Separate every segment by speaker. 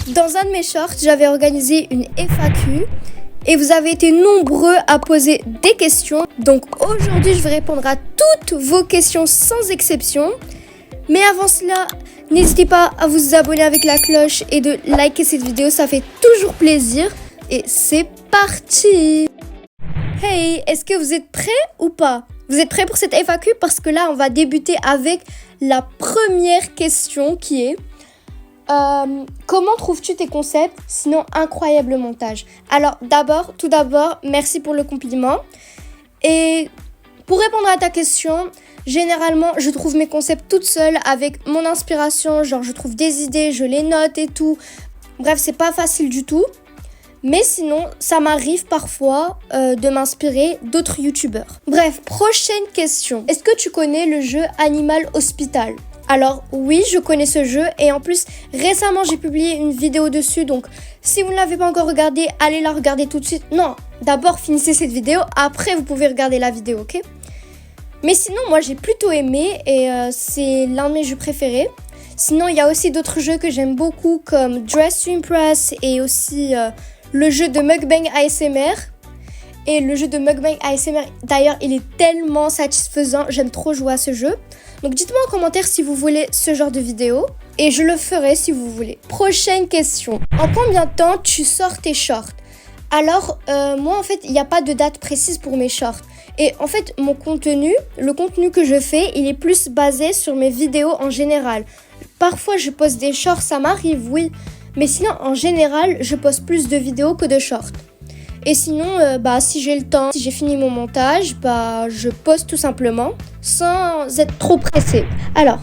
Speaker 1: Dans un de mes shorts, j'avais organisé une FAQ et vous avez été nombreux à poser des questions. Donc aujourd'hui, je vais répondre à toutes vos questions sans exception. Mais avant cela, n'hésitez pas à vous abonner avec la cloche et de liker cette vidéo, ça fait toujours plaisir. Et c'est parti! Hey, est-ce que vous êtes prêts ou pas? Vous êtes prêts pour cette FAQ? Parce que là, on va débuter avec la première question qui est comment trouves-tu tes concepts, sinon incroyable montage? Alors tout d'abord, merci pour le compliment. Et pour répondre à ta question, généralement, je trouve mes concepts toute seule avec mon inspiration. Genre, je trouve des idées, je les note et tout. Bref, c'est pas facile du tout. Mais sinon, ça m'arrive parfois de m'inspirer d'autres youtubeurs. Bref, prochaine question. Est-ce que tu connais le jeu Animal Hospital? Alors oui, je connais ce jeu et en plus, récemment, j'ai publié une vidéo dessus. Donc, si vous ne l'avez pas encore regardée, allez la regarder tout de suite. Non, d'abord, finissez cette vidéo. Après, vous pouvez regarder la vidéo, ok? Mais sinon, moi, j'ai plutôt aimé et c'est l'un de mes jeux préférés. Sinon, il y a aussi d'autres jeux que j'aime beaucoup comme Dress to Impress et aussi le jeu de Mukbang ASMR. Et le jeu de Mukbang ASMR, d'ailleurs, il est tellement satisfaisant. J'aime trop jouer à ce jeu. Donc, dites-moi en commentaire si vous voulez ce genre de vidéo. Et je le ferai si vous voulez. Prochaine question. En combien de temps tu sors tes shorts? Alors, moi, en fait, il n'y a pas de date précise pour mes shorts. Et en fait, le contenu que je fais, il est plus basé sur mes vidéos en général. Parfois, je poste des shorts, ça m'arrive, oui. Mais sinon, en général, je poste plus de vidéos que de shorts. Et sinon, si j'ai le temps, si j'ai fini mon montage, je poste tout simplement sans être trop pressée. Alors,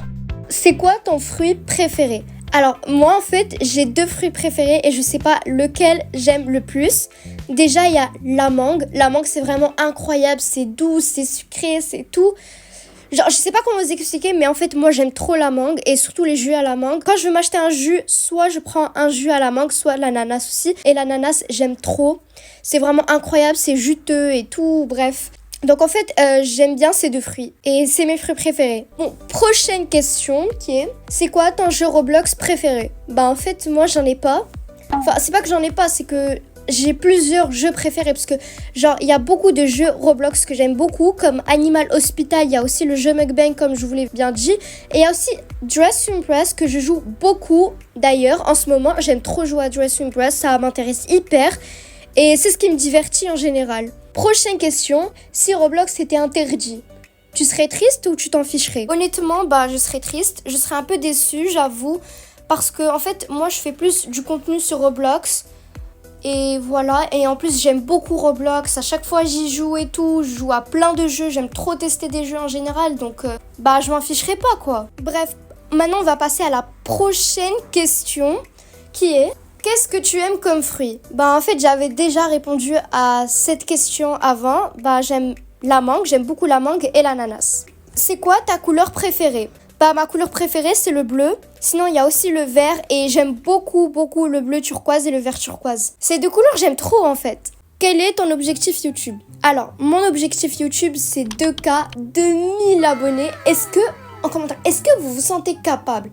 Speaker 1: c'est quoi ton fruit préféré? Alors, moi, en fait, j'ai 2 fruits préférés et je sais pas lequel j'aime le plus. Déjà, il y a la mangue. La mangue, c'est vraiment incroyable. C'est doux, c'est sucré, c'est tout. Genre, je sais pas comment vous expliquer, mais en fait, moi, j'aime trop la mangue et surtout les jus à la mangue. Quand je veux m'acheter un jus, soit je prends un jus à la mangue, soit l'ananas aussi. Et l'ananas, j'aime trop. C'est vraiment incroyable, c'est juteux et tout, bref. Donc en fait, j'aime bien ces 2 fruits et c'est mes fruits préférés. Bon, prochaine question qui est, c'est quoi ton jeu Roblox préféré? En fait, moi, j'en ai pas. Enfin, c'est pas que j'en ai pas, c'est que j'ai plusieurs jeux préférés parce que genre il y a beaucoup de jeux Roblox que j'aime beaucoup comme Animal Hospital, il y a aussi le jeu Mukbang comme je vous l'ai bien dit et il y a aussi Dress to Impress que je joue beaucoup d'ailleurs en ce moment, j'aime trop jouer à Dress to Impress, ça m'intéresse hyper et c'est ce qui me divertit en général. Prochaine question, si Roblox était interdit, tu serais triste ou tu t'en ficherais? Honnêtement, je serais triste, je serais un peu déçue, j'avoue, parce que en fait, moi je fais plus du contenu sur Roblox. Et voilà, et en plus j'aime beaucoup Roblox, à chaque fois j'y joue et tout, je joue à plein de jeux, j'aime trop tester des jeux en général, donc je m'en ficherai pas quoi. Bref, maintenant on va passer à la prochaine question qui est, qu'est-ce que tu aimes comme fruit? En fait j'avais déjà répondu à cette question avant, j'aime la mangue, j'aime beaucoup la mangue et l'ananas. C'est quoi ta couleur préférée? Ma couleur préférée, c'est le bleu. Sinon, il y a aussi le vert et j'aime beaucoup le bleu turquoise et le vert turquoise. Ces 2 couleurs, j'aime trop en fait. Quel est ton objectif YouTube? Alors, mon objectif YouTube, c'est 2K, 2000 abonnés. En commentaire, est-ce que vous vous sentez capable?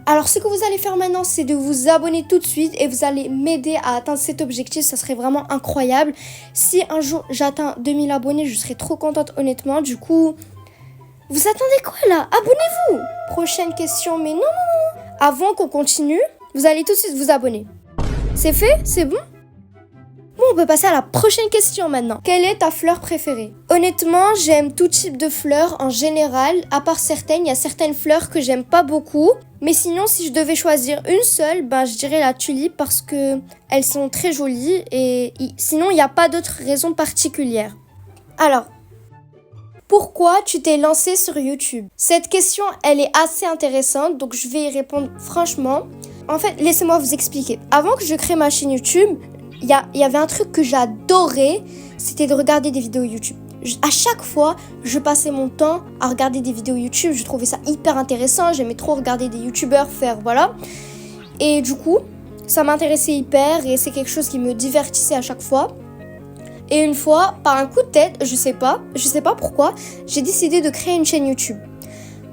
Speaker 1: Alors, ce que vous allez faire maintenant, c'est de vous abonner tout de suite et vous allez m'aider à atteindre cet objectif. Ça serait vraiment incroyable. Si un jour j'atteins 2000 abonnés, je serais trop contente honnêtement. Du coup... vous attendez quoi là? Abonnez-vous! Prochaine question, mais non. Avant qu'on continue, vous allez tout de suite vous abonner. C'est fait? C'est bon? Bon, on peut passer à la prochaine question maintenant. Quelle est ta fleur préférée? Honnêtement, j'aime tout type de fleurs en général, à part certaines. Il y a certaines fleurs que j'aime pas beaucoup. Mais sinon, si je devais choisir une seule, je dirais la tulipe parce que elles sont très jolies et sinon, il n'y a pas d'autre raison particulière. Alors, pourquoi tu t'es lancé sur YouTube? Cette question, elle est assez intéressante, donc je vais y répondre franchement. En fait, laissez-moi vous expliquer. Avant que je crée ma chaîne YouTube, il y avait un truc que j'adorais, c'était de regarder des vidéos YouTube. À chaque fois, je passais mon temps à regarder des vidéos YouTube, je trouvais ça hyper intéressant, j'aimais trop regarder des YouTubeurs faire, voilà. Et du coup, ça m'intéressait hyper et c'est quelque chose qui me divertissait à chaque fois. Et une fois, par un coup de tête, je sais pas pourquoi, j'ai décidé de créer une chaîne YouTube.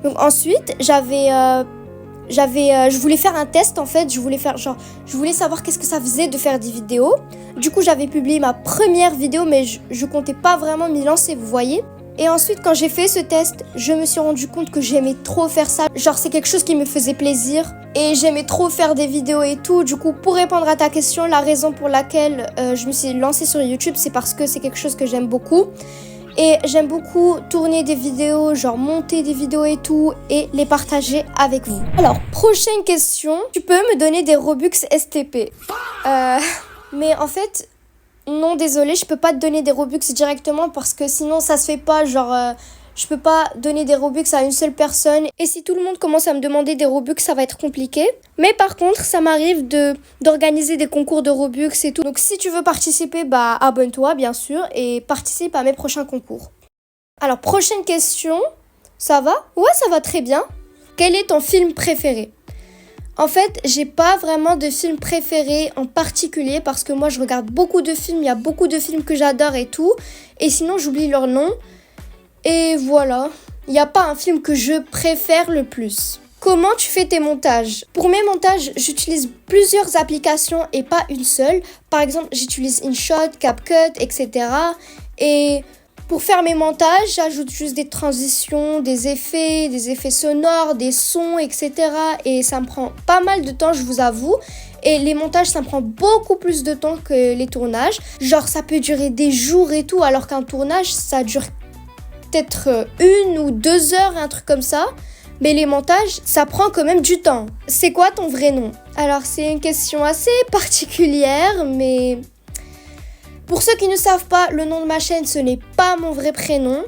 Speaker 1: Donc ensuite, j'avais je voulais faire un test en fait, je voulais savoir qu'est-ce que ça faisait de faire des vidéos. Du coup, j'avais publié ma première vidéo, mais je comptais pas vraiment m'y lancer, vous voyez. Et ensuite, quand j'ai fait ce test, je me suis rendu compte que j'aimais trop faire ça. Genre, c'est quelque chose qui me faisait plaisir. Et j'aimais trop faire des vidéos et tout. Du coup, pour répondre à ta question, la raison pour laquelle je me suis lancée sur YouTube, c'est parce que c'est quelque chose que j'aime beaucoup. Et j'aime beaucoup tourner des vidéos, genre monter des vidéos et tout, et les partager avec vous. Alors, prochaine question. Tu peux me donner des Robux STP? Mais en fait... Non, désolé, je peux pas te donner des Robux directement parce que sinon ça se fait pas, je peux pas donner des Robux à une seule personne et si tout le monde commence à me demander des Robux, ça va être compliqué. Mais par contre, ça m'arrive d'organiser des concours de Robux et tout. Donc si tu veux participer, bah abonne-toi bien sûr et participe à mes prochains concours. Alors, prochaine question, ça va? Ouais, ça va très bien. Quel est ton film préféré? En fait, j'ai pas vraiment de film préféré en particulier parce que moi je regarde beaucoup de films, il y a beaucoup de films que j'adore et tout. Et sinon j'oublie leur nom. Et voilà, il n'y a pas un film que je préfère le plus. Comment tu fais tes montages? Pour mes montages, j'utilise plusieurs applications et pas une seule. Par exemple, j'utilise InShot, CapCut, etc. Et... pour faire mes montages, j'ajoute juste des transitions, des effets sonores, des sons, etc. Et ça me prend pas mal de temps, je vous avoue. Et les montages, ça me prend beaucoup plus de temps que les tournages. Genre, ça peut durer des jours et tout, alors qu'un tournage, ça dure peut-être 1 ou 2 heures, un truc comme ça. Mais les montages, ça prend quand même du temps. C'est quoi ton vrai nom? Alors, c'est une question assez particulière, mais... Pour ceux qui ne savent pas, le nom de ma chaîne, ce n'est pas mon vrai prénom.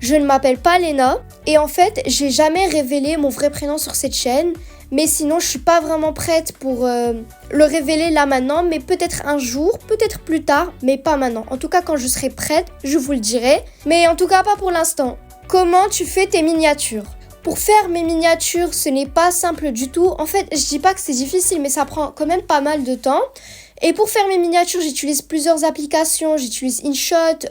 Speaker 1: Je ne m'appelle pas Léna. Et en fait, j'ai jamais révélé mon vrai prénom sur cette chaîne. Mais sinon, je suis pas vraiment prête pour le révéler là maintenant. Mais peut-être un jour, peut-être plus tard, mais pas maintenant. En tout cas, quand je serai prête, je vous le dirai. Mais en tout cas, pas pour l'instant. Comment tu fais tes miniatures? Pour faire mes miniatures, ce n'est pas simple du tout. En fait, je dis pas que c'est difficile, mais ça prend quand même pas mal de temps. Et pour faire mes miniatures, j'utilise plusieurs applications. J'utilise InShot,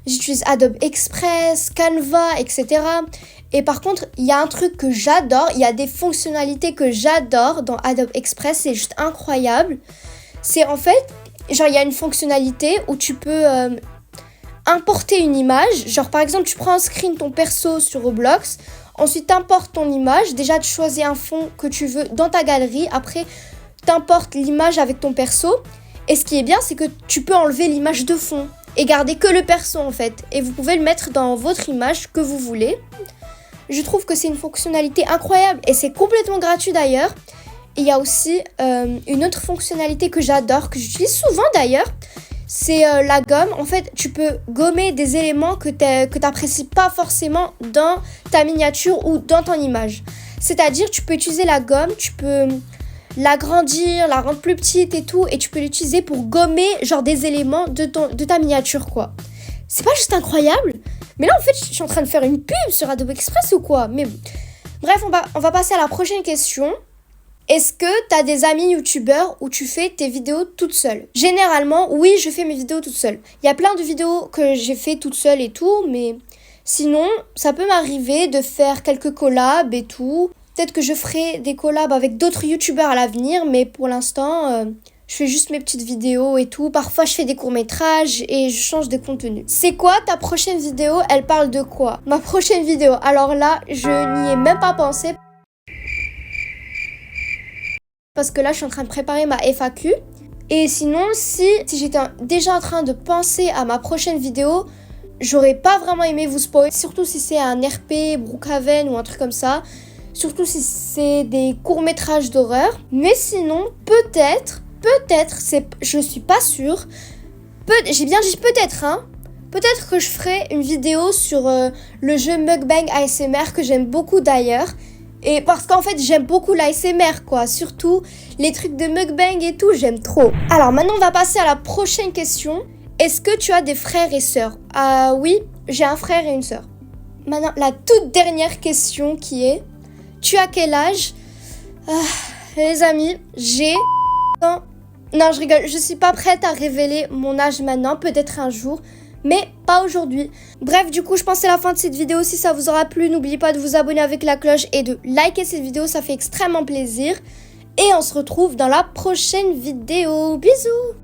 Speaker 1: j'utilise Adobe Express, Canva, etc. Et par contre, il y a un truc que j'adore. Il y a des fonctionnalités que j'adore dans Adobe Express. C'est juste incroyable. C'est en fait, genre il y a une fonctionnalité où tu peux importer une image. Genre par exemple, tu prends un screen ton perso sur Roblox. Ensuite, tu importes ton image. Déjà, tu choisis un fond que tu veux dans ta galerie. Après... t'importes l'image avec ton perso et ce qui est bien c'est que tu peux enlever l'image de fond et garder que le perso en fait et vous pouvez le mettre dans votre image que vous voulez. Je trouve que c'est une fonctionnalité incroyable et c'est complètement gratuit d'ailleurs. Et il y a aussi une autre fonctionnalité que j'adore, que j'utilise souvent d'ailleurs, c'est la gomme. En fait, tu peux gommer des éléments que t'apprécies pas forcément dans ta miniature ou dans ton image. C'est-à-dire, tu peux utiliser la gomme, tu peux l'agrandir, la rendre plus petite et tout, et tu peux l'utiliser pour gommer genre des éléments de ta miniature quoi. C'est pas juste incroyable? Mais là en fait je suis en train de faire une pub sur Adobe Express ou quoi? Mais bref, on va passer à la prochaine question. Est-ce que t'as des amis youtubeurs où tu fais tes vidéos toute seule? Généralement, oui, je fais mes vidéos toute seule. Il y a plein de vidéos que j'ai fait toute seule et tout, mais sinon, ça peut m'arriver de faire quelques collabs et tout. Peut-être que je ferai des collabs avec d'autres youtubeurs à l'avenir, mais pour l'instant, je fais juste mes petites vidéos et tout. Parfois, je fais des courts-métrages et je change de contenu. C'est quoi ta prochaine vidéo? Elle parle de quoi? Ma prochaine vidéo, alors là, je n'y ai même pas pensé. Parce que là, je suis en train de préparer ma FAQ. Et sinon, si j'étais déjà en train de penser à ma prochaine vidéo, j'aurais pas vraiment aimé vous spoiler. Surtout si c'est un RP, Brookhaven ou un truc comme ça. Surtout si c'est des courts-métrages d'horreur. Mais sinon, peut-être, je suis pas sûre. J'ai bien dit peut-être, hein. Peut-être que je ferai une vidéo sur le jeu Mukbang ASMR que j'aime beaucoup d'ailleurs. Et parce qu'en fait, j'aime beaucoup l'ASMR, quoi. Surtout les trucs de mukbang et tout, j'aime trop. Alors maintenant, on va passer à la prochaine question. Est-ce que tu as des frères et sœurs? Oui, j'ai un frère et une sœur. Maintenant, la toute dernière question qui est... Tu as quel âge? Les amis, j'ai... Non, je rigole. Je suis pas prête à révéler mon âge maintenant. Peut-être un jour. mais pas aujourd'hui. Bref, du coup, je pense que c'est la fin de cette vidéo. Si ça vous aura plu, n'oubliez pas de vous abonner avec la cloche et de liker cette vidéo, ça fait extrêmement plaisir. Et on se retrouve dans la prochaine vidéo. Bisous!